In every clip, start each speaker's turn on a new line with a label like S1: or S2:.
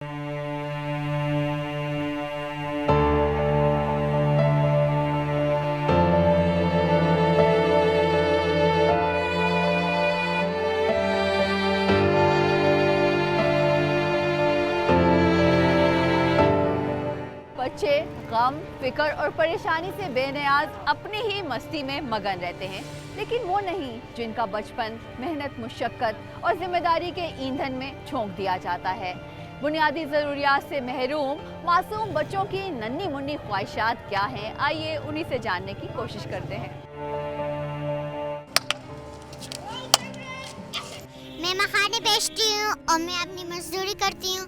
S1: बच्चे गम, फिक्र और परेशानी से बेनियाज अपनी ही मस्ती में मगन रहते हैं, लेकिन वो नहीं जिनका बचपन मेहनत, मुशक्कत और जिम्मेदारी के ईंधन में झोंक दिया जाता है। बुनियादी ज़रूरियात से महरूम मासूम बच्चों की नन्ही मुन्नी ख्वाहिशात क्या हैं, आइए उन्हीं से जानने की कोशिश करते हैं।
S2: मैं मखाने बेचती हूँ और मैं अपनी मजदूरी करती हूँ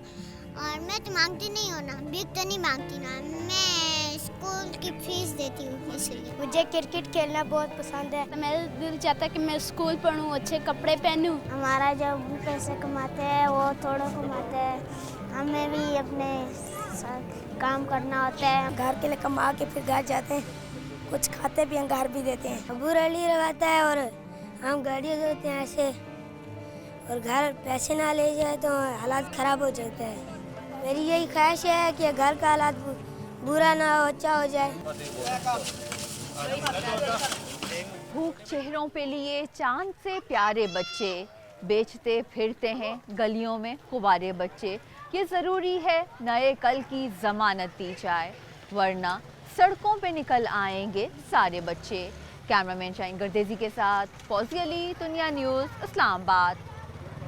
S2: और मैं तो मांगती नहीं हूँ ना, भीख तो नहीं मांगती ना, मैं स्कूल की फीस देती हूँ इसलिए।
S3: मुझे क्रिकेट खेलना बहुत पसंद है। मेरा दिल चाहता है कि मैं स्कूल पढ़ूँ, अच्छे कपड़े पहनूँ। हमारा जो पैसे कमाते हैं वो थोड़ा कमाते हैं, हमें भी अपने काम करना होता है। घर के लिए कमा के फिर घर जाते हैं, कुछ खाते भी हैं, घर भी देते हैं। अबू रली लगाता है और हम गाड़ियाँ धोते हैं ऐसे, और घर पैसे ना ले जाए तो हालात ख़राब हो जाते हैं। मेरी यही ख्वाहिश है कि घर का हालात बुरा ना हो, अच्छा हो जाए।
S1: भूख चेहरों पे लिए चांद से प्यारे बच्चे बेचते फिरते हैं गलियों में गुब्बारे बच्चे। ये ज़रूरी है नए कल की ज़मानत दी जाए, वरना सड़कों पे निकल आएंगे सारे बच्चे। कैमरामैन शाहीन गर्देजी के साथ फौजी अली, दुनिया न्यूज़, इस्लामाबाद।